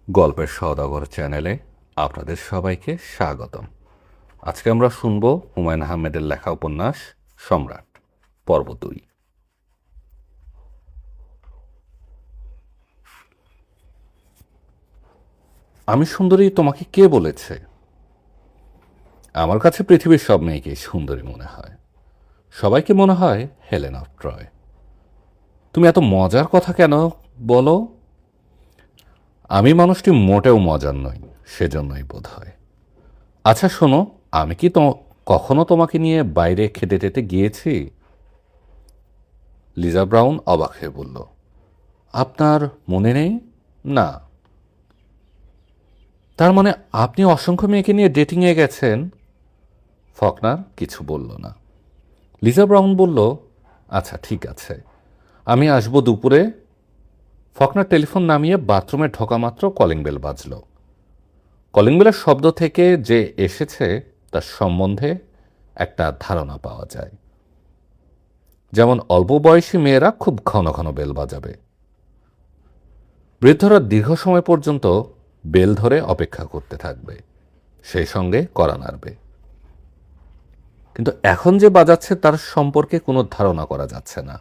গল্পের সওদাগর চ্যানেলে আপনাদের সবাইকে স্বাগতম। আজকে আমরা শুনব হুমায়ুন আহমেদের লেখা উপন্যাস সম্রাট পর্ব 2। আমি সুন্দরী তোমাকে কে বলেছে? আমার কাছে পৃথিবীর সব মেয়েকেই সুন্দরী মনে হয়। সবাইকে মনে হয় হেলেন অফ ট্রয়। তুমি এত মজার কথা কেন বলো? আমি মানুষটি মোটেও মজার নই, সেজন্যই বোধ হয়। আচ্ছা শোনো, আমি কি কখনো তোমাকে নিয়ে বাইরে খেতে টেতে গিয়েছি? লিজা ব্রাউন অবাক হয়ে বলল, আপনার মনে নেই? না। তার মানে আপনি অসংখ্য মেয়েকে নিয়ে ডেটিংয়ে গেছেন? ফকনার কিছু বলল না। লিজা ব্রাউন বলল, আচ্ছা ঠিক আছে, আমি আসবো দুপুরে। ফকনার টেলিফোন নামিয়ে বাথরুমে ঢোকা মাত্র কলিং বেল বাজল। কলিং বেলের শব্দ থেকে যে এসেছে তার সম্বন্ধে একটা ধারণা পাওয়া যায়। যেমন অল্প বয়সী মেয়েরা খুব ঘন ঘন বেল বাজাবে, বৃদ্ধরা দীর্ঘ সময় পর্যন্ত বেল ধরে অপেক্ষা করতে থাকবে, সেই সঙ্গে কড়া নাড়বে। কিন্তু এখন যে বাজাচ্ছে তার সম্পর্কে কোনো ধারণা করা যাচ্ছে না।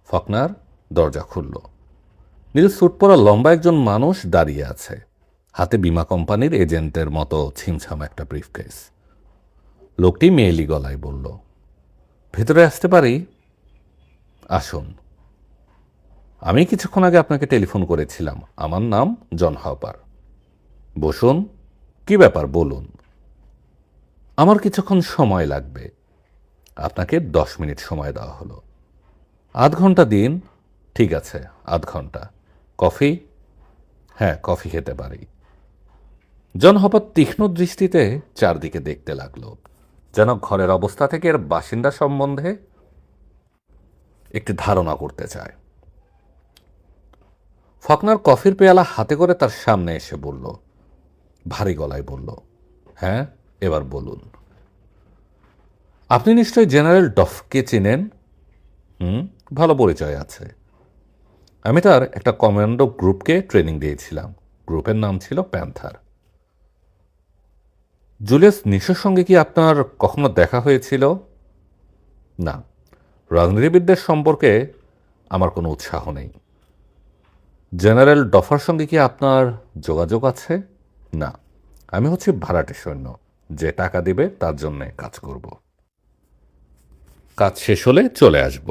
ফকনার দরজা খুলল। নীল স্যুট পরা লম্বা একজন মানুষ দাঁড়িয়ে আছে, হাতে বীমা কোম্পানির এজেন্টের মতো ছিমছাম একটা ব্রিফকেস। লোকটি মেয়েলি গলায় বলল, ভেতরে আসতে পারি? আসুন। আমি কিছুক্ষণ আগে আপনাকে টেলিফোন করেছিলাম। আমার নাম জন হপার। বসুন। কি ব্যাপার বলুন। আমার কিছুক্ষণ সময় লাগবে। আপনাকে 10 মিনিট সময় দেওয়া হলো। আধ ঘন্টা দিন। ঠিক আছে, আধ ঘন্টা। কফি? হ্যাঁ, কফি খেতে পারি। জন হপার তীক্ষ্ণ দৃষ্টিতে চারদিকে দেখতে লাগলো, যেন ঘরের অবস্থা থেকে এর বাসিন্দা সম্বন্ধে একটি ধারণা করতে চায়। ফকনার কফির পেয়ালা হাতে করে তার সামনে এসে বলল, ভারী গলায় বলল, হ্যাঁ এবার বলুন। আপনি নিশ্চয়ই জেনারেল ডফকে চেনেন? ভালো পরিচয় আছে। আমি তার একটা কমান্ডো গ্রুপকে ট্রেনিং দিয়েছিলাম। গ্রুপের নাম ছিল প্যান্থার। জুলিয়াস নিশোর সঙ্গে কি আপনার কখনো দেখা হয়েছিল? না, রাজনীতিবিদদের সম্পর্কে আমার কোনো উৎসাহ নেই। জেনারেল ডফার সঙ্গে কি আপনার যোগাযোগ আছে? না, আমি হচ্ছি ভাড়াটে সৈন্য, যে টাকা দিবে তার জন্য কাজ করব। কাজ শেষ হলে চলে আসব।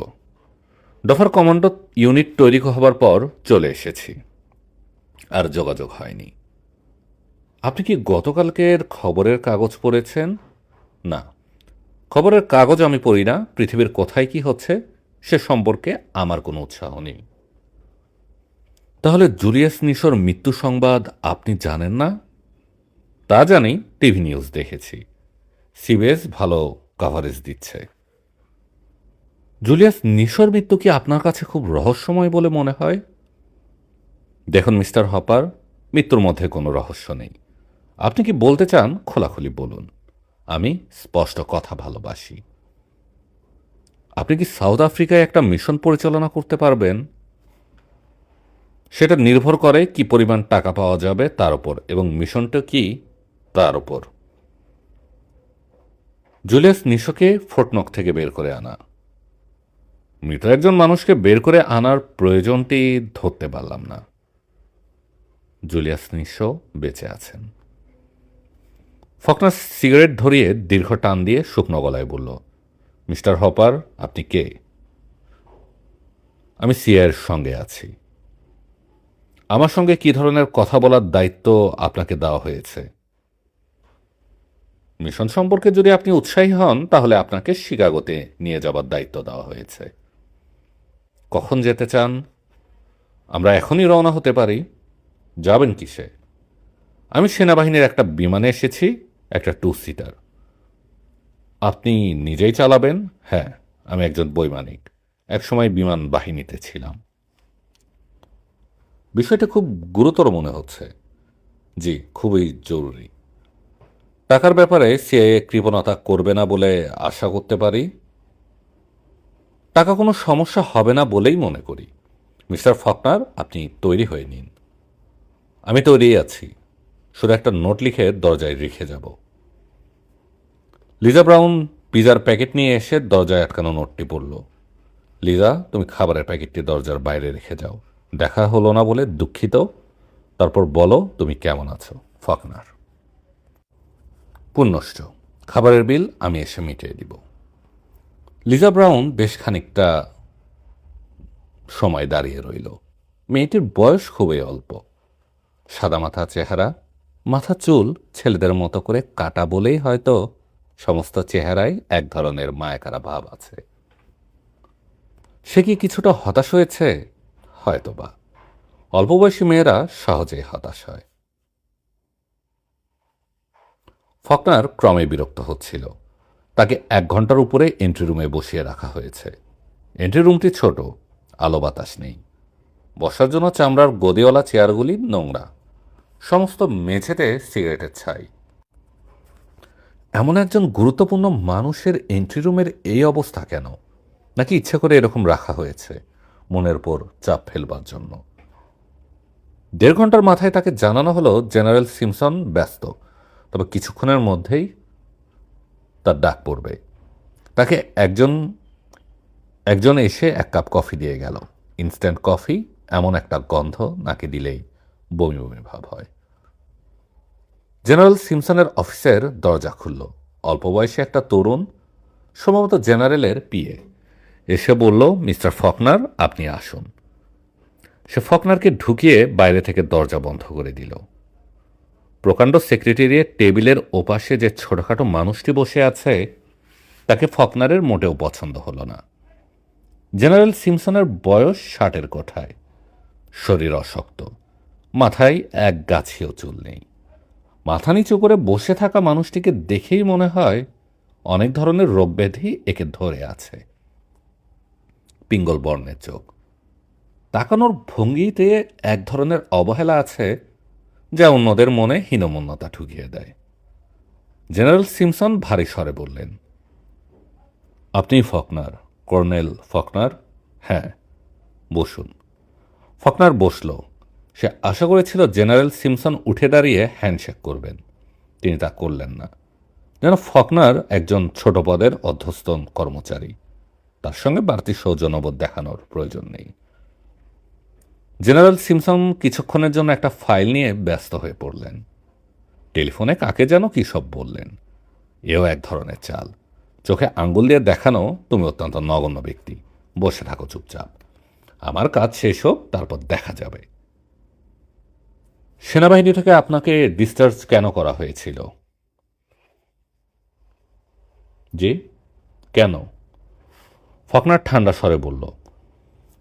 ডফার কমান্ডো ইউনিট তৈরি হবার পর চলে এসেছি, আর যোগাযোগ হয়নি। আপনি কি গতকালকের খবরের কাগজ পড়েছেন? না, খবরের কাগজ আমি পড়ি না। পৃথিবীর কোথায় কি হচ্ছে সে সম্পর্কে আমার কোনো উৎসাহ নেই। তাহলে জুলিয়াস নিশোর মৃত্যু সংবাদ আপনি জানেন না? তা জানি, টিভি নিউজ দেখেছি। সিবিএস ভালো কভারেজ দিচ্ছে। জুলিয়াস নিশোর মৃত্যু কি আপনার কাছে খুব রহস্যময় বলে মনে হয়? দেখুন মিস্টার হপার, মৃত্যুর মধ্যে কোনো রহস্য নেই। আপনি কি বলতে চান খোলাখুলি বলুন। আমি স্পষ্ট কথা ভালোবাসি। আপনি কি সাউথ আফ্রিকায় একটা মিশন পরিচালনা করতে পারবেন? সেটা নির্ভর করে কি পরিমাণ টাকা পাওয়া যাবে তার উপর, এবং মিশনটা কি তার উপর। জুলিয়াস নিশোকে ফোর্টনক থেকে বের করে আনা। মৃত একজন মানুষকে বের করে আনার প্রয়োজনটি ধরতে পারলাম না। জুলিয়াস নিশো বেঁচে আছেন। ফকনার সিগারেট ধরিয়ে দীর্ঘ টান দিয়ে শুকনো গলায় বলল, মিস্টার হপার, আপনি কে? আমি সিআইয়ের সঙ্গে আছি। আমার সঙ্গে কি ধরনের কথা বলার দায়িত্ব আপনাকে দেওয়া হয়েছে? মিশন সম্পর্কে যদি আপনি উৎসাহী হন তাহলে আপনাকে শিকাগোতে নিয়ে যাবার দায়িত্ব দেওয়া হয়েছে। কখন যেতে চান? আমরা এখনই রওনা হতে পারি। যাবেন কিসে? আমি সেনাবাহিনীর একটা বিমানে এসেছি, একটা 2 সিটার। আপনি নিজেই চালাবেন? হ্যাঁ, আমি একজন বৈমানিক, একসময় বিমান বাহিনীতে ছিলাম। বিষয়টা খুব গুরুতর মনে হচ্ছে। জি, খুবই জরুরি। টাকার ব্যাপারে সিআইএ কৃপণতা করবে না বলে আশা করতে পারি। টাকা কোনো সমস্যা হবে না বলেই মনে করি। মিস্টার ফকনার, আপনি তৈরি হয়ে নিন। আমি তৈরি আছি, শুধু একটা নোট লিখে দরজায় রেখে যাব। লিজা ব্রাউন পিজার প্যাকেট নিয়ে এসে দরজায় আটকানো নোটটি পড়ল। লিজা, তুমি খাবারের প্যাকেটটি দরজার বাইরে রেখে যাও। দেখা হলো না বলে দুঃখিত। তারপর বলো তুমি কেমন আছো। ফকনার। পুণ্যশ্চ, খাবারের বিল আমি এসে মিটিয়ে দিব। লিজা ব্রাউন বেশ খানিকটা সময় দাঁড়িয়ে রইল। মেয়েটির বয়স খুবই অল্প, সাদামাথা চেহারা, মাথা চুল ছেলেদের মতো করে কাটা বলেই হয়তো সমস্ত চেহারায় এক ধরনের মায়াকারা ভাব আছে। সে কি কিছুটা হতাশ হয়েছে? হয়তোবা। অল্প বয়সী মেয়েরা সহজেই হতাশ হয়। ফকনার ক্রমে বিরক্ত হচ্ছিল। তাকে 1 ঘন্টার উপরে এন্ট্রি রুমে বসিয়ে রাখা হয়েছে। এন্ট্রি রুমটি ছোট, আলো বাতাস নেই। বসার জন্য চামড়ার গদিওয়ালা চেয়ারগুলি নোংরা, সমস্ত মেঝেতে সিগারেটের ছাই। এমন একজন গুরুত্বপূর্ণ মানুষের এন্ট্রি রুমের এই অবস্থা কেন? নাকি ইচ্ছে করে এরকম রাখা হয়েছে মনের উপর চাপ ফেলবার জন্য? 1.5 ঘন্টার মাথায় তাকে জানানো হলো জেনারেল সিমসন ব্যস্ত, তবে কিছুক্ষণের মধ্যেই তার ডাক পড়বে। তাকে একজন একজন এসে 1 কাপ কফি দিয়ে গেল। ইনস্ট্যান্ট কফি, এমন একটা গন্ধ নাকে দিলেই বমি বমি ভাব হয়। জেনারেল সিমসনের অফিসের দরজা খুলল। অল্প বয়সী একটা তরুণ, সম্ভবত জেনারেলের পিএ, এসে বলল, মিস্টার ফকনার, আপনি আসুন। সে ফকনারকে ঢুকিয়ে বাইরে থেকে দরজা বন্ধ করে দিল। প্রকাণ্ড সেক্রেটারিয়েট টেবিলের ওপাশে যে ছোটখাটো মানুষটি বসে আছে তাকে ফকনারের মোটেও পছন্দ হলো না। জেনারেল সিমসনের বয়স 60-এর কোঠায়, শরীর অশক্ত, মাথায় এক গাছিও চুল নেই। মাথা নিচু করে বসে থাকা মানুষটিকে দেখেই মনে হয় অনেক ধরনের রোগ ব্যাধি একে ধরে আছে। পিঙ্গল বর্ণের চোখ, তাকানোর ভঙ্গিতে এক ধরনের অবহেলা আছে যা অন্যদের মনে হীনমন্যতা ঠুকিয়ে দেয়। জেনারেল সিমসন ভারী স্বরে বললেন, আপনি ফকনার, কর্নেল ফকনার? হ্যাঁ, বসুন। ফকনার বসল। সে আশা করেছিল জেনারেল সিমসন উঠে দাঁড়িয়ে হ্যান্ডশেক করবেন। তিনি তা করলেন না। যেন ফকনার একজন ছোট পদের অধ্যস্তন কর্মচারী, তার সঙ্গে বাড়তি সৌজন্যবোধ দেখানোর প্রয়োজন নেই। জেনারেল সিমসন কিছুক্ষণের জন্য একটা ফাইল নিয়ে ব্যস্ত হয়ে পড়লেন। টেলিফোনে কাকে যেন কী সব বললেন। এও এক ধরনের চাল, চোখে আঙ্গুল দিয়ে দেখানো, তুমি অত্যন্ত নগণ্য ব্যক্তি, বসে থাকো চুপচাপ, আমার কাজ শেষ হোক, তারপর দেখা যাবে। সেনাবাহিনী থেকে আপনাকে ডিসচার্জ কেন করা হয়েছিল? জি, কেন? ফকনার ঠান্ডা স্বরে বলল,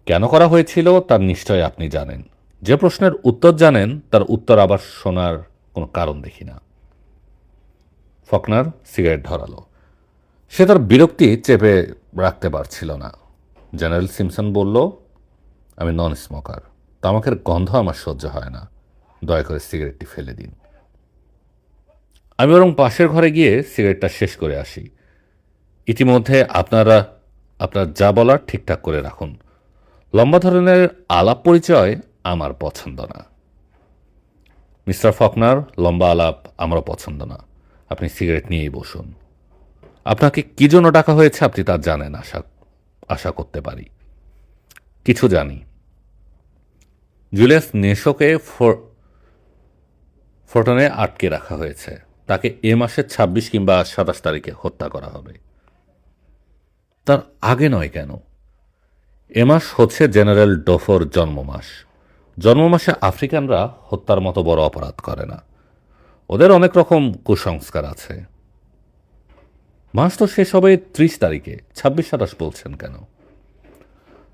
কেন করা হয়েছিল তার নিশ্চয় আপনি জানেন। যে প্রশ্নের উত্তর জানেন তার উত্তর আবার শোনার কোনো কারণ দেখি না। Faulkner cigarette ধরালো। সে তার বিরক্তি চেপে রাখতে পারছিল না। জেনারেল সিমসন বলল, আমি নন স্মোকার, তামাকের গন্ধ আমার সহ্য হয় না, দয়া করে সিগারেটটি ফেলে দিন। আমি বরং পাশের ঘরে গিয়ে সিগারেটটা শেষ করে আসি। ইতিমধ্যে আপনার যা বলার ঠিকঠাক করে রাখুন। লম্বা ধরনের আলাপ পরিচয় আমার পছন্দ না। মিস্টার ফকনার, লম্বা আলাপ আমারও পছন্দ না। আপনি সিগারেট নিয়েই বসুন। আপনাকে কি জন্য ডাকা হয়েছে আপনি তা জানেন, আশা করতে পারি। কিছু জানি। জুলিয়াস নেশোকে ফোর্টনে আটকে রাখা হয়েছে। তাকে এ মাসের 26 কিংবা 27 তারিখে হত্যা করা হবে। তার আগে নয় কেন? এ মাস হচ্ছে জেনারেল ডোফোর জন্মমাস। জন্মমাসে আফ্রিকানরা হত্যার মতো বড় অপরাধ করে না। ওদের অনেক রকম কুসংস্কার আছে। মাস তো শেষ হবে 30 তারিখে, 26-27 বলছেন কেন?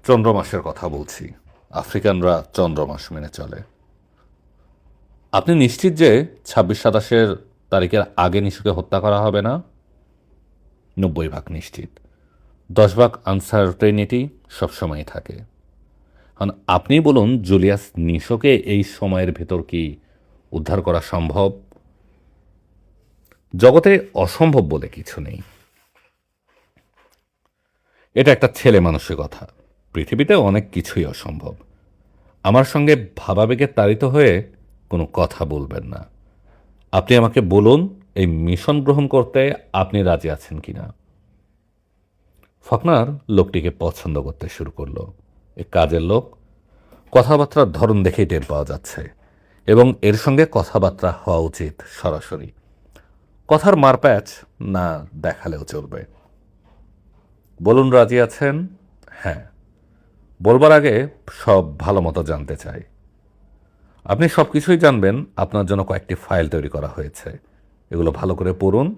চন্দ্রমাসের কথা বলছি। আফ্রিকানরা চন্দ্রমাস মেনে চলে। আপনি নিশ্চিত যে 26-27 তারিখের আগে নিশুকে হত্যা করা হবে না? 90% নিশ্চিত। 10% আনসার্টেনিটি সবসময়ই থাকে। কারণ আপনি বলুন, জুলিয়াস নিশোকে এই সময়ের ভেতর কি উদ্ধার করা সম্ভব? জগতে অসম্ভব বলে কিছু নেই। এটা একটা ছেলে মানুষের কথা। পৃথিবীতে অনেক কিছুই অসম্ভব। আমার সঙ্গে ভাবাবেগে তাড়িত হয়ে কোনো কথা বলবেন না। আপনি আমাকে বলুন এই মিশন গ্রহণ করতে আপনি রাজি আছেন কিনা। ফকনার লোকটিকে পছন্দ করতে শুরু করলো। এ কাজের লোক, কথাবার্তার ধরন দেখেই টের পাওয়া যাচ্ছে, এবং এর সঙ্গে কথাবার্তা হওয়া উচিত সরাসরি। কথার মারপ্যাচ না দেখালেও চলবে। বলুন রাজি আছেন? হ্যাঁ। বলবার আগে সব ভালো মতো জানতে চাই। আপনি সব কিছুই জানবেন। আপনার জন্য কয়েকটি ফাইল তৈরি করা হয়েছে, এগুলো ভালো করে পড়ুন।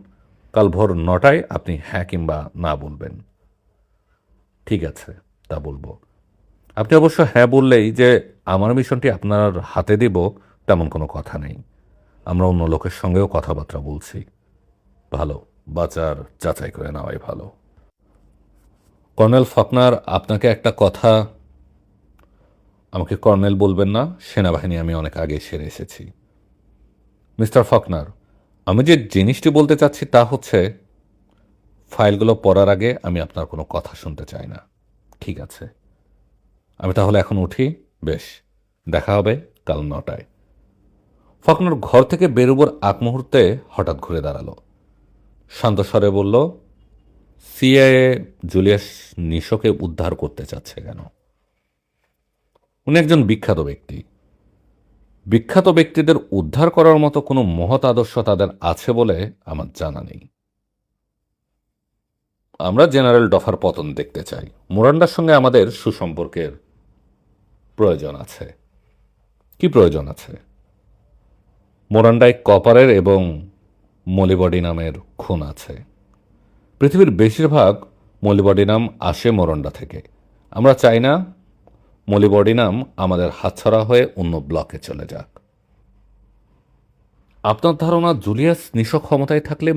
কাল ভোর 9টায় আপনি হ্যাঁ কিংবা না বলবেন। ঠিক আছে, তা বলবো। আপনি অবশ্য হ্যাঁ বললেই যে আমার মিশনটি আপনার হাতে দিব তেমন কোনো কথা নেই। আমরা অন্য লোকের সঙ্গেও কথাবার্তা বলছি। ভালো, বাঁচার যাচাই করে নেওয়াই ভালো। কর্নেল ফকনার, আপনাকে একটা কথা। আমাকে কর্নেল বলবেন না, সেনাবাহিনী আমি অনেক আগে সেরে এসেছি। মিস্টার ফকনার, আমি যে জিনিসটি বলতে চাচ্ছি তা হচ্ছে, ফাইলগুলো পড়ার আগে আমি আপনার কোনো কথা শুনতে চাই না। ঠিক আছে, আমি তাহলে এখন উঠি। বেশ, দেখা হবে কাল 9টায়। ফকনার ঘর থেকে বেরোবার আগ মুহূর্তে হঠাৎ ঘুরে দাঁড়ালো। শান্ত স্বরে বলল, সিআইএ জুলিয়াস নিশোকে উদ্ধার করতে চাচ্ছে কেন? উনি একজন বিখ্যাত ব্যক্তি। বিখ্যাত ব্যক্তিদের উদ্ধার করার মতো কোনো মহৎ আদর্শ তাদের আছে বলে আমার জানা নেই। আমরা জেনারেল ডফার পতন দেখতে চাই। মোরান্ডার সঙ্গে আমাদের সুসম্পর্কের প্রয়োজন আছে। কি প্রয়োজন আছে? মোরান্ডায় কপারের এবং মলিবডিনামের খুন আছে। পৃথিবীর বেশিরভাগ মলিবডিনাম আসে মোরান্ডা থেকে। আমরা চাই না মলিবডিনাম আমাদের হাতছাড়া হয়ে অন্য ব্লকে চলে যাক। আপনার ধারণা জুলিয়াস নিশো ক্ষমতায় থাকলে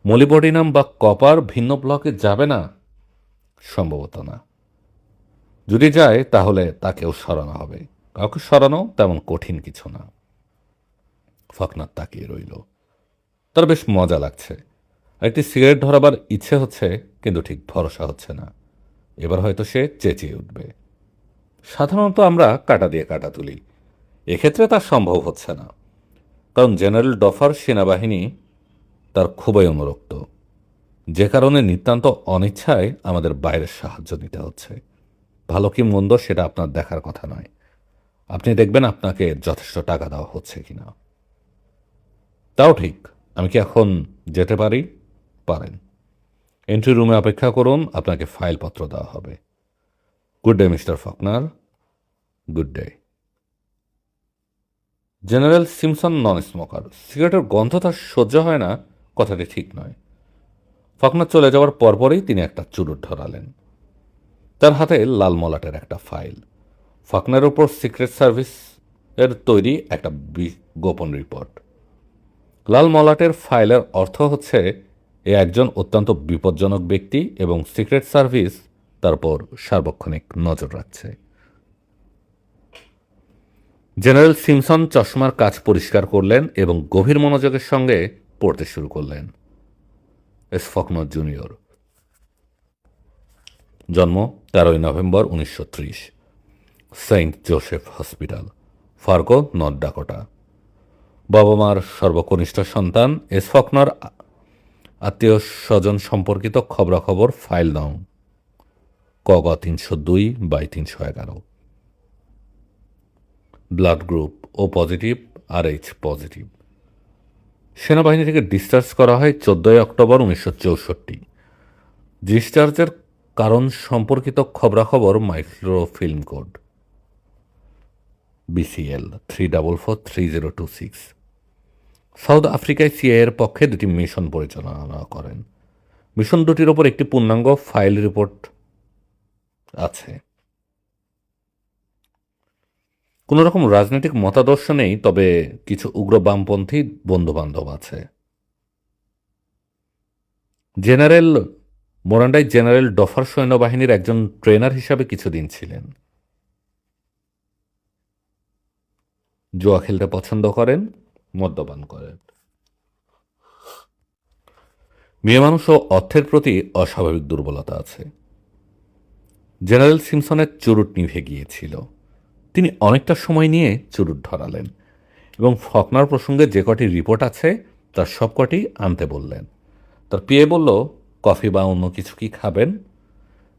মলিবডিনাম বা কপার ভিন্ন ব্লকে যাবে না? সম্ভবত না। যদি যায় তাহলে তাকেও সরানো হবে। কাউকে সরানো তেমন কঠিন কিছু না। ফকনার তাকিয়ে রইল। তার বেশ মজা লাগছে। একটি সিগারেট ধরাবার ইচ্ছে হচ্ছে, কিন্তু ঠিক ভরসা হচ্ছে না। এবার হয়তো সে চেঁচিয়ে উঠবে। সাধারণত আমরা কাটা দিয়ে কাটা তুলি, এক্ষেত্রে তা সম্ভব হচ্ছে না, কারণ জেনারেল ডফার সেনাবাহিনী তার খুবই অনুরক্ত, যে কারণে নিতান্ত অনিচ্ছায় আমাদের বাইরের সাহায্য নিতে হচ্ছে। ভালো কি মন্দ সেটা আপনার দেখার কথা নয়। আপনি দেখবেন আপনাকে যথেষ্ট টাকা দেওয়া হচ্ছে কিনা। তাও ঠিক। আমি কি এখন যেতে পারি? পারেন। এন্ট্রি রুমে অপেক্ষা করুন, আপনাকে ফাইলপত্র দেওয়া হবে। Good day mister Faulkner. Good day. General Simpson non smoker. সিগারেটের গন্ধ তার সহ্য হয় না, কথাটি ঠিক নয়। ফকনার চলে যাওয়ার পরপরই তিনি একটা চুরুট ধরালেন। তার হাতে লাল মলাটের একটা ফাইল। ফকনার উপর সিক্রেট সার্ভিস এর তৈরি একটা গোপন রিপোর্ট। লাল মলাটের ফাইলের অর্থ হচ্ছে এ একজন অত্যন্ত বিপজ্জনক ব্যক্তি এবং সিক্রেট সার্ভিস তার উপর সার্বক্ষণিক নজর রাখছে। জেনারেল সিমসন চশমার কাচ পরিষ্কার করলেন এবং গভীর মনোযোগের সঙ্গে পড়তে শুরু করলেন। এস ফকনার জুনিয়র, জন্ম 13 November 1930, Saint Joseph Hospital, Fargo, North Dakota. বাবা মার সর্বকনিষ্ঠ সন্তান। এস ফকনার আত্মীয় স্বজন সম্পর্কিত খবরাখবর ফাইল নং কগ 302/311। ব্লাড গ্রুপ ও পজিটিভ, RH পজিটিভ। সেনাবাহিনী থেকে ডিসচার্জ করা হয় 14 অক্টোবর 1964। ডিসচার্জের কারণ সম্পর্কিত খবরাখবর মাইক্রোফিল্ম কোড BCL 3443026। সাউথ আফ্রিকায় সিআইএর পক্ষে দুটি মিশন পরিচালনা করেন। মিশন দুটির ওপর একটি পূর্ণাঙ্গ ফাইল রিপোর্ট আছে। কোনো রকম রাজনৈতিক মতাদর্শ নেই, তবে কিছু উগ্র বামপন্থী বন্ধুবান্ধব আছে। জেনারেল মোরান্ডাই জেনারেল ডফার সৈন্যবাহিনীর একজন ট্রেনার হিসাবে কিছুদিন ছিলেন। জুয়া খেলতে পছন্দ করেন, মদ্যপান করেন। মেয়ে মানুষ ও অর্থের প্রতি অস্বাভাবিক দুর্বলতা আছে। জেনারেল সিমসনের চুরুট নিভে গিয়েছিল। তিনি অনেকটা সময় নিয়ে চুরুট ধরালেন এবং ফকনার প্রসঙ্গে যে কটি রিপোর্ট আছে তার সব কটি আনতে বললেন। তার পিএ বলল, কফি বা অন্য কিছু কি খাবেন?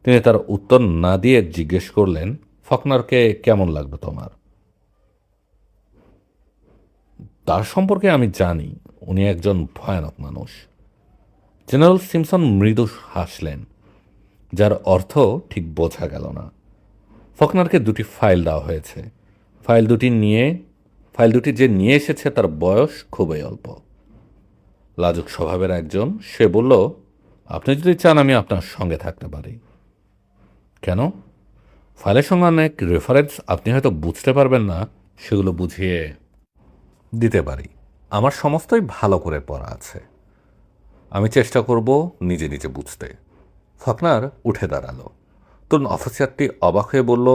তিনি তার উত্তর না দিয়ে জিজ্ঞেস করলেন, ফকনারকে কেমন লাগবে তোমার? তার সম্পর্কে আমি জানি উনি একজন ভয়ানক মানুষ। জেনারেল সিমসন মৃদু হাসলেন, যার অর্থ ঠিক বোঝা গেল না। ফকনারকে দুটি ফাইল দেওয়া হয়েছে। ফাইল দুটি যে নিয়ে এসেছে তার বয়স খুবই অল্প। লাজুক স্বভাবের একজন। সে বলল, আপনি যদি চান আমি আপনার সঙ্গে থাকতে পারি। কেন? ফাইলের সঙ্গে অনেক রেফারেন্স আপনি হয়তো বুঝতে পারবেন না, সেগুলো বুঝিয়ে দিতে পারি। আমার সমস্তই ভালো করে পড়া আছে। আমি চেষ্টা করব নিজে নিজে বুঝতে। ফকনার উঠে দাঁড়ালো। তরুণ অফিসারটি অবাক হয়ে বলল,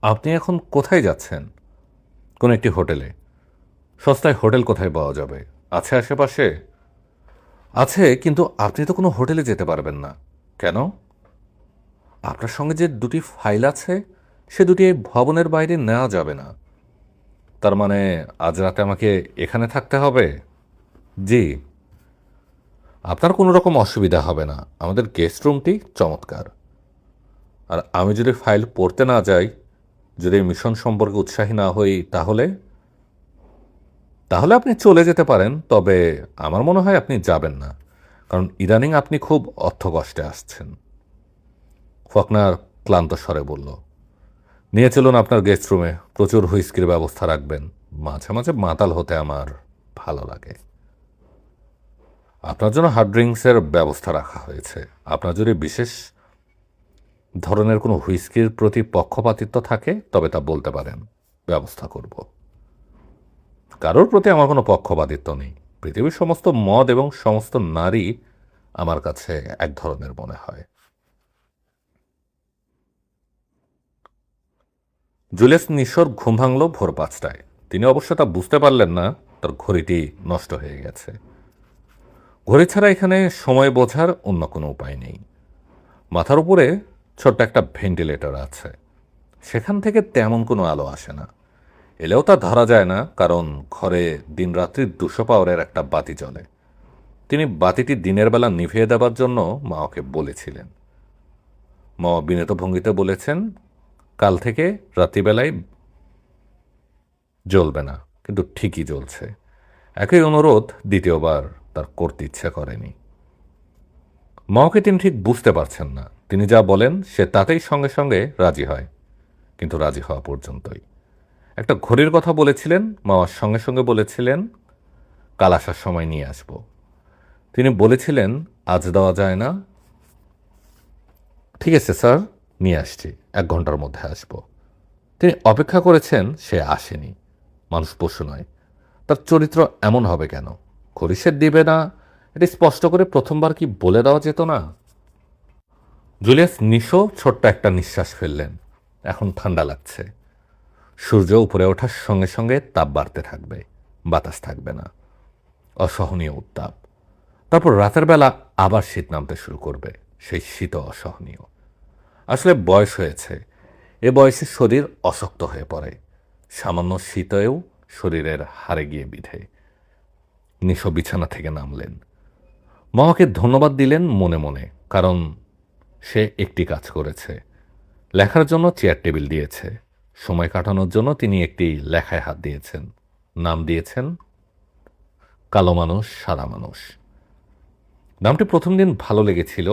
আপনি এখন কোথায় যাচ্ছেন? কোন একটি হোটেলে। সস্তায় হোটেল কোথায় পাওয়া যাবে? আছে আশেপাশে? আছে, কিন্তু আপনি তো কোনো হোটেলে যেতে পারবেন না। কেন? আপনার সঙ্গে যে দুটি ফাইল আছে সে দুটি এই ভবনের বাইরে নেওয়া যাবে না। তার মানে আজ রাতে আমাকে এখানে থাকতে হবে? জি। আপনার কোনো রকম অসুবিধা হবে না। আমাদের গেস্ট রুমটি চমৎকার। আর আমি যদি ফাইল পড়তে না যাই, যদি মিশন সম্পর্কে উৎসাহী না হই, তাহলে তাহলে আপনি চলে যেতে পারেন। তবে আমার মনে হয় আপনি যাবেন না, কারণ ইদানিং আপনি খুব অর্থকষ্টে আসছেন। ফকনার ক্লান্ত স্বরে বলল, নিয়ে চলুন আপনার গেস্ট রুমে। প্রচুর হুইস্কির ব্যবস্থা রাখবেন। মাঝে মাঝে মাতাল হতে আমার ভালো লাগে। আপনার জন্য হার্ড ড্রিঙ্কসের ব্যবস্থা রাখা হয়েছে। আপনার যদি বিশেষ ধরনের কোনো হুইস্কির প্রতি পক্ষপাতিত্ব থাকে তবে তা বলতে পারেন, ব্যবস্থা করব। কারোর প্রতি আমার কোনো পক্ষপাতিত্ব নেই। পৃথিবীর সমস্ত মদ এবং সমস্ত নারী আমার কাছে এক ধরনের মনে হয়। জুলিয়াস নিশোর ঘুম ভাঙল ভোর 5টায়। তিনি অবশ্য তা বুঝতে পারলেন না, তার ঘড়িটি নষ্ট হয়ে গেছে। ঘড়ি ছাড়া এখানে সময় বোঝার অন্য কোনো উপায় নেই। মাথার উপরে ছোট্ট একটা ভেন্টিলেটর আছে, সেখান থেকে তেমন কোনো আলো আসে না। এলেও তা ধরা যায় না, কারণ ঘরে দিনরাত্রি 200 পাওয়ারের একটা বাতি জ্বলে। তিনি বাতিটি দিনের বেলা নিভিয়ে দেবার জন্য মাকে বলেছিলেন। মা বিনীত ভঙ্গিতে বলেছেন, কাল থেকে রাত্রিবেলায় জ্বলবে না, কিন্তু ঠিকই জ্বলছে। একই অনুরোধ দ্বিতীয়বার তার করতে ইচ্ছে করেনি। মাকে তিনি ঠিক বুঝতে পারছেন না। তিনি যা বলেন সে তাতেই সঙ্গে সঙ্গে রাজি হয়, কিন্তু রাজি হওয়া পর্যন্তই। একটা ঘড়ির কথা বলেছিলেন, মামার সঙ্গে সঙ্গে বলেছিলেন কাল আসার সময় নিয়ে আসব। তিনি বলেছিলেন আজ দেওয়া যায় না। ঠিক আছে স্যার, নিয়ে আসছি, 1 ঘন্টার মধ্যে আসব। তিনি অপেক্ষা করেছেন, সে আসেনি। মানুষ পশু নয়, তার চরিত্র এমন হবে কেন? ঘড়ি সে দিবে না, এটি স্পষ্ট করে প্রথমবার কি বলে দেওয়া যেত না? জুলিয়াস নিশো ছোট্ট একটা নিঃশ্বাস ফেললেন। এখন ঠান্ডা লাগছে। সূর্য উপরে ওঠার সঙ্গে সঙ্গে তাপ বাড়তে থাকবে, বাতাস থাকবে না, অসহনীয় উত্তাপ। তারপর রাতের বেলা আবার শীত নামতে শুরু করবে, সেই শীত অসহনীয়। আসলে বয়স হয়েছে, এ বয়সে শরীর অশক্ত হয়ে পড়ে। সামান্য শীতেও শরীরের হাড়ে গিয়ে বিধে। নিশো বিছানা থেকে নামলেন। মামাকে ধন্যবাদ দিলেন মনে মনে, কারণ সে একটি কাজ করেছে। লেখার জন্য চেয়ার টেবিল দিয়েছে। সময় কাটানোর জন্য তিনি একটি লেখায় হাত দিয়েছেন। নাম দিয়েছেন কালো মানুষ সাদা মানুষ। নামটি প্রথম দিন ভালো লেগেছিল,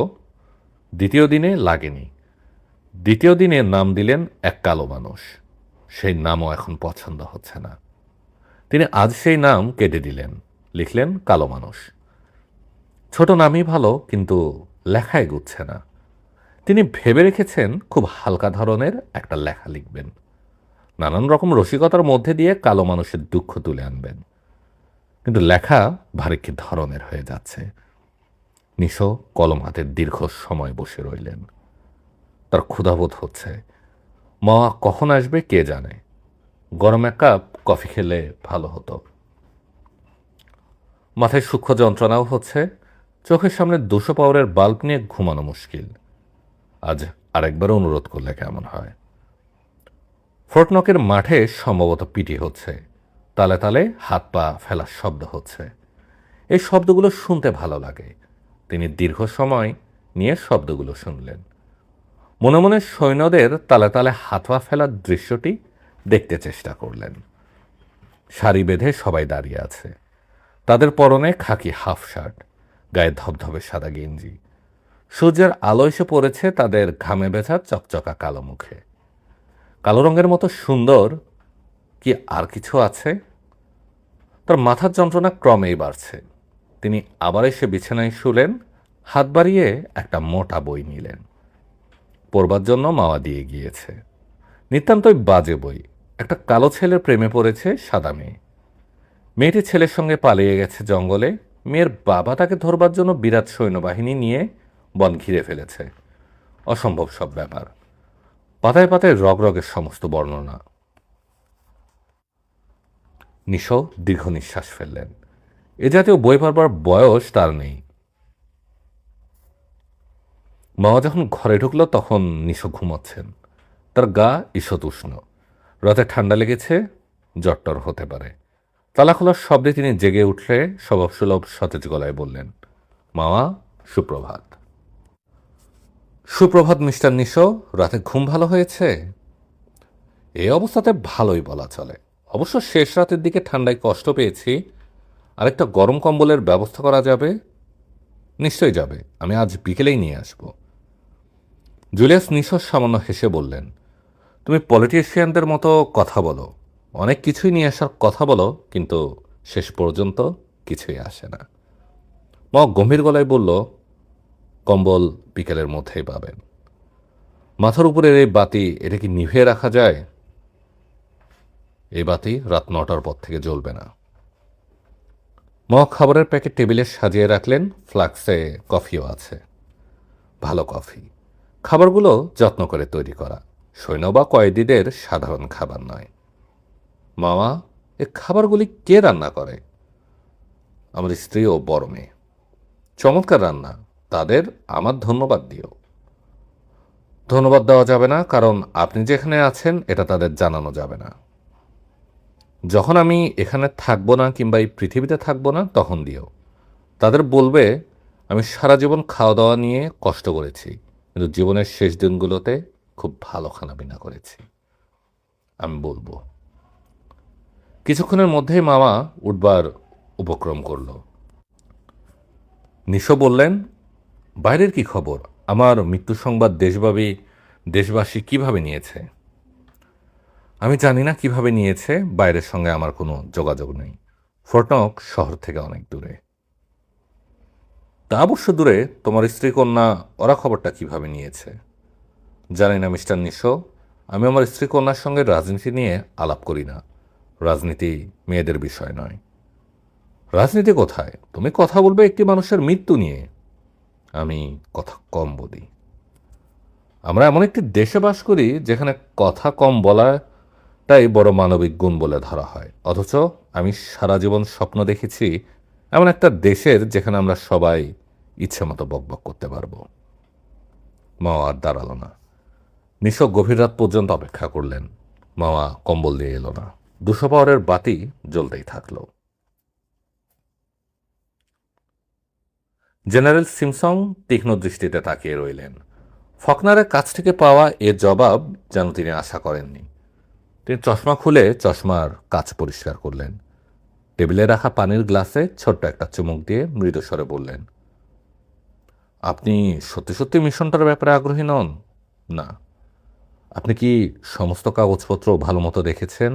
দ্বিতীয় দিনে লাগেনি। দ্বিতীয় দিনে নাম দিলেন এক কালো মানুষ। সেই নামও এখন পছন্দ হচ্ছে না। তিনি আজ সেই নাম কেটে দিলেন, লিখলেন কালো মানুষ। ছোট নামই ভালো, কিন্তু লেখায় গুচ্ছে না। তিনি ভেবে রেখেছেন খুব হালকা ধরনের একটা লেখা লিখবেন, নানান রকম রসিকতার মধ্যে দিয়ে কালো মানুষের দুঃখ তুলে আনবেন। কিন্তু লেখা ভারী কি ধরনের হয়ে যাচ্ছে। নিশো কলম হাতে দীর্ঘ সময় বসে রইলেন। তার ক্ষুধাবোধ হচ্ছে। মা কখন আসবে কে জানে। গরম 1 কাপ কফি খেলে ভালো হতো। মাথায় সূক্ষ্ম যন্ত্রণাও হচ্ছে। চোখের সামনে 200 পাওয়ারের বাল্ব নিয়ে ঘুমানো মুশকিল। আজ আরেকবার অনুরোধ করলে কেমন হয়? ফোর্ট নকের মাঠে সম্ভবত পিটি হচ্ছে। তালে তালে হাত পা ফেলার শব্দ হচ্ছে। এই শব্দগুলো শুনতে ভালো লাগে। তিনি দীর্ঘ সময় নিয়ে শব্দগুলো শুনলেন। মনে মনে সৈন্যদের তালে তালে হাত পা ফেলার দৃশ্যটি দেখতে চেষ্টা করলেন। সারি বেঁধে সবাই দাঁড়িয়ে আছে। তাদের পরনে খাকি হাফ শার্ট, গায়ে ধবধবে সাদা গেঞ্জি। সূর্যের আলো এসে পড়েছে তাদের ঘামে ভেজা চকচকা কালো মুখে। কালো রঙের মতো সুন্দর কি আর কিছু আছে? তার মাথার যন্ত্রণা ক্রমেই বাড়ছে। তিনি আবার এসে বিছানায় শুলেন, হাত বাড়িয়ে একটা মোটা বই নিলেন। পড়বার জন্য মাওয়া দিয়ে গিয়েছে। নিতান্তই বাজে বই। একটা কালো ছেলের প্রেমে পড়েছে সাদা মেয়ে। মেয়েটি ছেলের সঙ্গে পালিয়ে গেছে জঙ্গলে। মেয়ের বাবা তাকে ধরবার জন্য বিরাট সৈন্যবাহিনী নিয়ে বন ঘিরে ফেলেছে। অসম্ভব সব ব্যাপার। পাতায় পাতায় রগরগের সমস্ত বর্ণনা। নিশো দীর্ঘ নিঃশ্বাস ফেললেন। এ জাতীয় বই পড়বার বয়স তার নেই। মামা যখন ঘরে ঢুকলো তখন নিশো ঘুমোচ্ছেন। তার গা ঈষৎ উষ্ণ। রাতে ঠান্ডা লেগেছে, জ্বরটর হতে পারে। তালা খোলার শব্দে তিনি জেগে উঠলে স্বভাবসুলভ সতেজ গলায় বললেন, মামা, সুপ্রভাত। সুপ্রভাত মিস্টার নিশো। রাতে ঘুম ভালো হয়েছে? এই অবস্থাতে ভালোই বলা চলে। অবশ্য শেষ রাতের দিকে ঠান্ডায় কষ্ট পেয়েছি। আরেকটা গরম কম্বলের ব্যবস্থা করা যাবে? নিশ্চয়ই যাবে। আমি আজ বিকেলেই নিয়ে আসব। জুলিয়াস নিশো সামান্য হেসে বললেন, তুমি পলিটিশিয়ানদের মতো কথা বলো। অনেক কিছুই নিয়ে আসার কথা বলো, কিন্তু শেষ পর্যন্ত কিছুই আসে না। মা গম্ভীর গলায় বলল, কম্বল বিকেলের মধ্যেই পাবেন। মাথার উপরের এই বাতি, এটা কি নিভিয়ে রাখা যায়? এই বাতি রাত 9টার পর থেকে জ্বলবে না। মা খাবারের প্যাকেট টেবিলে সাজিয়ে রাখলেন। ফ্লাক্সে কফিও আছে, ভালো কফি। খাবারগুলো যত্ন করে তৈরি করা, সৈন্য বা কয়েদিদের সাধারণ খাবার নয়। মামা, এ খাবারগুলি কে রান্না করে? আমার স্ত্রী ও বড় মেয়ে। চমৎকার রান্না। তাদের আমার ধন্যবাদ দিও। ধন্যবাদ দেওয়া যাবে না, কারণ আপনি যেখানে আছেন এটা তাদের জানানো যাবে না। যখন আমি এখানে থাকবো না কিংবা এই পৃথিবীতে থাকবো না তখন দিও। তাদের বলবে আমি সারা জীবন খাওয়া দাওয়া নিয়ে কষ্ট করেছি, কিন্তু জীবনের শেষ দিনগুলোতে খুব ভালো খানাপিনা করেছি। আমি বলবো। কিছুক্ষণের মধ্যেই মামা উঠবার উপক্রম করল। নিশো বললেন, বাইরের কি খবর? আমার মৃত্যু সংবাদ দেশবাসী কিভাবে নিয়েছে? আমি জানি না কিভাবে নিয়েছে। বাইরের সঙ্গে আমার কোনো যোগাযোগ নেই। ফোর্টনক শহর থেকে অনেক দূরে। তা অবশ্য দূরে। তোমার স্ত্রী কন্যা, ওরা খবরটা কিভাবে নিয়েছে? জানি না মিস্টার নিশো। আমি আমার স্ত্রী কন্যার সঙ্গে রাজনীতি নিয়ে আলাপ করি না। রাজনীতি মেয়েদের বিষয় নয়। রাজনীতি কোথায়? তুমি কথা বলবে একটি মানুষের মৃত্যু নিয়ে। আমি কথা কম বলি। আমরা এমন একটি দেশে বাস করি যেখানে কথা কম বলাটাই বড় মানবিক গুণ বলে ধরা হয়। অথচ আমি সারা জীবন স্বপ্ন দেখেছি এমন একটা দেশের যেখানে আমরা সবাই ইচ্ছে মতো বকবক করতে পারবো। মাওয়া আর দাঁড়ালো না। নিশো গভীর রাত পর্যন্ত অপেক্ষা করলেন। মাওয়া কম্বল দিয়ে এলো না। 200 পাওয়ারের বাতি জ্বলতেই থাকলো। জেনারেল সিমসং তীক্ষ্ণ দৃষ্টিতে তাকিয়ে রইলেন। ফকনারের কাছ থেকে পাওয়া এ জবাব যেন তিনি আশা করেননি। তিনি চশমা খুলে চশমার কাচ পরিষ্কার করলেন। টেবিলে রাখা পানির গ্লাসে ছোট্ট একটা চুমুক দিয়ে মৃদু স্বরে বললেন, আপনি সত্যি সত্যি মিশনটার ব্যাপারে আগ্রহী নন? না। আপনি কি সমস্ত কাগজপত্র ভালো মতো দেখেছেন?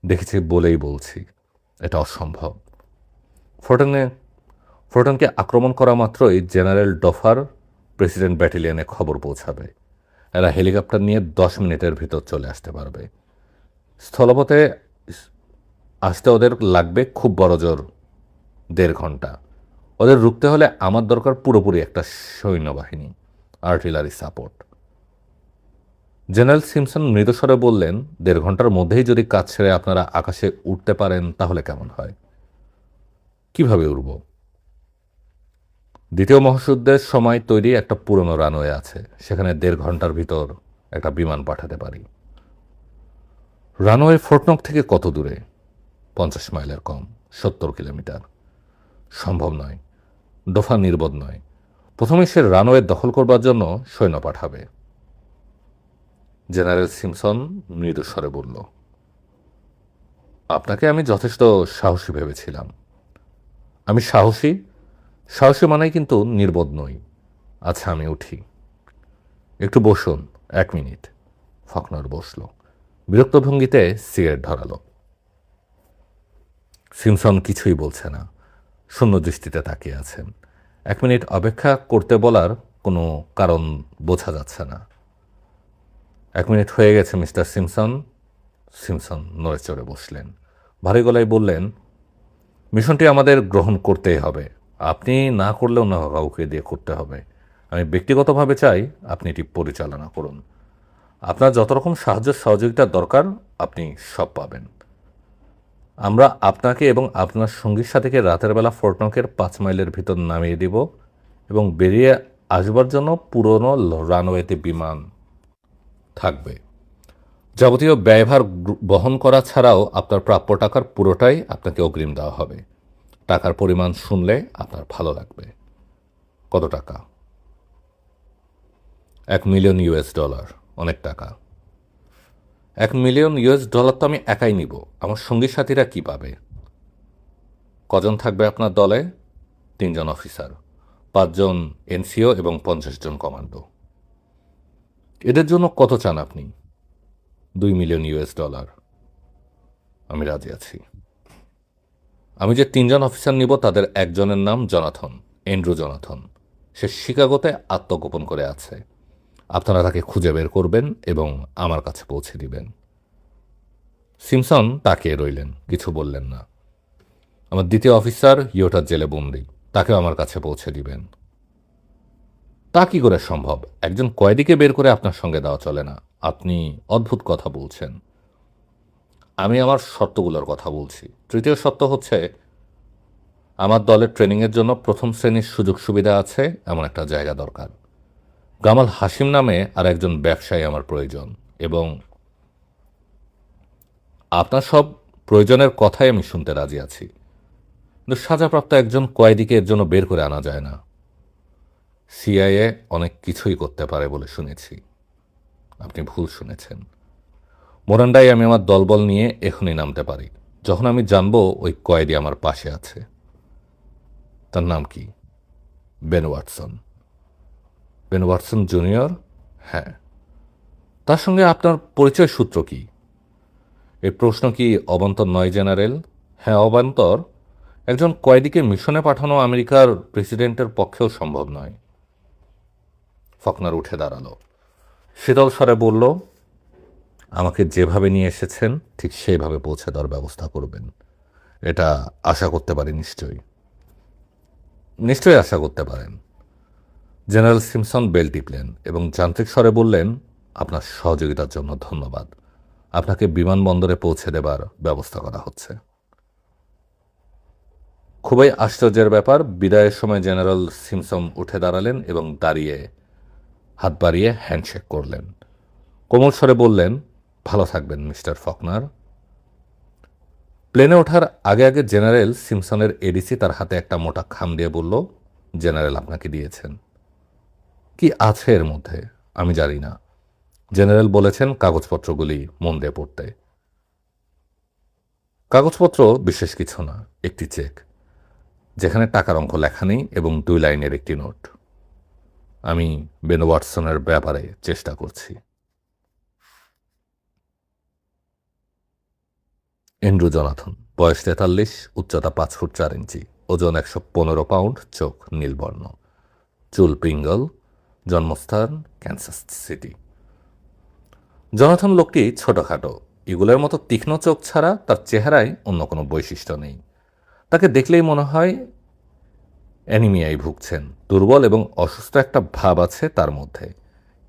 দেখেছি বলেই বলছি, এটা অসম্ভব। ফোর্টনকে আক্রমণ করা মাত্রই জেনারেল ডফার প্রেসিডেন্ট ব্যাটালিয়নে খবর পৌঁছাবে। এরা হেলিকপ্টার নিয়ে 10 মিনিটের ভিতর চলে আসতে পারবে। স্থলপথে আসতে ওদের লাগবে খুব বড় জোর 1.5 ঘন্টা। ওদের রুখতে হলে আমার দরকার পুরোপুরি একটা সৈন্যবাহিনী, আর্টিলারি সাপোর্ট। জেনারেল সিমসন মৃদুস্বরে বললেন, 1.5 ঘন্টার মধ্যেই যদি কাজ ছেড়ে আপনারা আকাশে উঠতে পারেন তাহলে কেমন হয়? কিভাবে উড়ব? দ্বিতীয় মহাযুদ্ধের সময় তৈরি একটা পুরনো রানওয়ে আছে, সেখানে 1.5 ঘন্টার ভিতর একটা বিমান পাঠাতে পারি। রানওয়ে ফোর্টনক থেকে কত দূরে? 50 মাইলের কম, 70 কিলোমিটার। সম্ভব নয়, দফা নির্বোধ নয়। প্রথমে সে রানওয়ে দখল করবার জন্য সৈন্য পাঠাবে। জেনারেল সিমসন মৃদু স্বরে বলল, আপনাকে আমি যথেষ্ট সাহসী ভেবেছিলাম। আমি সাহসী? সাহসী মানেই কিন্তু নির্বোধ নই। আচ্ছা, আমি উঠি। একটু বসুন, 1 মিনিট। ফকনার বসল, বিরক্ত ভঙ্গিতে সিগারেট ধরালো। সিমসন কিছুই বলছে না, শূন্য দৃষ্টিতে তাকিয়ে আছেন। 1 মিনিট অপেক্ষা করতে বলার কোনো কারণ বোঝা যাচ্ছে না। 1 মিনিট হয়ে গেছে মিস্টার সিমসন। সিমসন নড়ে চড়ে বসলেন, ভারী গলায় বললেন, মিশনটি আমাদের গ্রহণ করতেই হবে। আপনি না করলেও না কাউকে দিয়ে করতে হবে। আমি ব্যক্তিগতভাবে চাই আপনি এটি পরিচালনা করুন। আপনার যত রকম সাহায্য সহযোগিতার দরকার আপনি সব পাবেন। আমরা আপনাকে এবং আপনার সঙ্গীর সাথীকে রাতের বেলা ফোর্ট নকের 5 মাইলের ভিতর নামিয়ে দিব এবং বেরিয়ে আসবার জন্য পুরনো রানওয়েতে বিমান থাকবে। যাবতীয় ব্যয়ভার বহন করা ছাড়াও আপনার প্রাপ্য টাকার পুরোটাই আপনাকে অগ্রিম দেওয়া হবে। টাকার পরিমাণ শুনলে আপনার ভালো লাগবে। কত টাকা? $1 মিলিয়ন। অনেক টাকা। $1 মিলিয়ন তো আমি একাই নিব। আমার সঙ্গী সাথীরা কি পাবে? কজন থাকবে আপনার দলে? 3 জন অফিসার, 5 জন এনসিও এবং 50 জন কমান্ডো। এদের জন্য কত চান আপনি? $2 মিলিয়ন। আমি রাজি আছি। আমি যে 3 জন অফিসার নিব তাদের একজনের নাম জনাথন, অ্যান্ড্রু জনাথন। সে শিকাগোতে আত্মগোপন করে আছে। আপনারা তাকে খুঁজে বের করবেন এবং আমার কাছে পৌঁছে দিবেন। সিমসন তাকিয়ে রইলেন, কিছু বললেন না। আমার দ্বিতীয় অফিসার ইয়োটার জেলে বন্দি, তাকেও আমার কাছে পৌঁছে দিবেন। তা কি করে সম্ভব? একজন কয়েদিকে বের করে আপনার সঙ্গে দেওয়া চলে না। আপনি অদ্ভুত কথা বলছেন। আমি আমার শর্তগুলোর কথা বলছি। তৃতীয় শর্ত হচ্ছে, আমার দলের ট্রেনিংয়ের জন্য প্রথম শ্রেণীর সুযোগ সুবিধা আছে এমন একটা জায়গা দরকার। গামাল হাসিম নামে আর একজন ব্যবসায়ী আমার প্রয়োজন, এবং আপনার সব প্রয়োজনের কথাই আমি শুনতে রাজি আছি। কিন্তু সাজাপ্রাপ্ত একজন কয়েদিকে এর জন্য বের করে আনা যায় না। সিআইএ অনেক কিছুই করতে পারে বলে শুনেছি। আপনি ভুল শুনেছেন। মোরান্ডায় আমি আমার দলবল নিয়ে এখনই নামতে পারি, যখন আমি জানবো ওই কয়েদি আমার পাশে আছে। তার নাম কি? Ben Watson. Ben Watson junior? হ্যাঁ। তার সঙ্গে আপনার পরিচয় সূত্র কি? এই প্রশ্ন কি অবান্তর নয় জেনারেল? হ্যাঁ, অবান্তর। একজন কয়েদিকে মিশনে পাঠানো আমেরিকার প্রেসিডেন্টের পক্ষেও সম্ভব নয়। ফকনার উঠে দাঁড়ালো, শীতল স্বরে বলল, আমাকে যেভাবে নিয়ে এসেছেন ঠিক সেইভাবে পৌঁছে দেওয়ার ব্যবস্থা করবেন। এটা আশা করতে পারি? নিশ্চয়ই আশা করতে পারেন। জেনারেল সিমসন বেল টিপলেন এবং যান্ত্রিক স্বরে বললেন, আপনার সহযোগিতার জন্য ধন্যবাদ। আপনাকে বিমানবন্দরে পৌঁছে দেবার ব্যবস্থা করা হচ্ছে। খুবই আশ্চর্যের ব্যাপার, বিদায়ের সময় জেনারেল সিমসন উঠে দাঁড়ালেন এবং দাঁড়িয়ে হাত বাড়িয়ে হ্যান্ডশেক করলেন। কোমল স্বরে বললেন, ভালো থাকবেন মিস্টার ফকনার। প্লেনে ওঠার আগে আগে জেনারেল সিমসনের এডিসি তার হাতে একটা মোটা খাম দিয়ে বলল, জেনারেল আপনাকে দিয়েছেন। কি আছে এর মধ্যে আমি জানি না। জেনারেল বলেছেন কাগজপত্রগুলি মন দিয়ে পড়তে। কাগজপত্র বিশেষ কিছু না, একটি চেক যেখানে টাকার অঙ্ক লেখা নেই এবং 2 লাইনের একটি নোট। আমি বেন ওয়াটসনের ব্যাপারে চেষ্টা করছি। অ্যান্ড্রু জনাথন, বয়স 43, উচ্চতা 5 ফুট 4 ইঞ্চি, ওজন 115 পাউন্ড, চোখ নীলবর্ণ, চুল পিঙ্গল, জন্মস্থান ক্যানসাস সিটি। জনাথন লোকটি ছোটখাটো, ইগুলের মতো তীক্ষ্ণ চোখ ছাড়া তার চেহারায় অন্য কোনো বৈশিষ্ট্য নেই। তাকে দেখলেই মনে হয় অ্যানিমিয়ায় ভুগছেন। দুর্বল এবং অসুস্থ একটা ভাব আছে তার মধ্যে।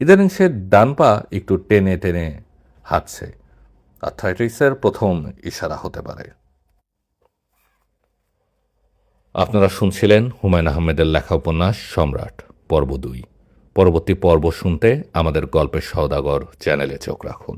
ইদানিং সে ডান পা একটু টেনে টেনে হাঁটছে। আর্থ্রাইটিসের প্রথম ইশারা হতে পারে। আপনারা শুনছিলেন হুমায়ুন আহমেদের লেখা উপন্যাস সম্রাট, পর্ব 2। পরবর্তী পর্ব শুনতে আমাদের গল্পের সওদাগর চ্যানেলে চোখ রাখুন।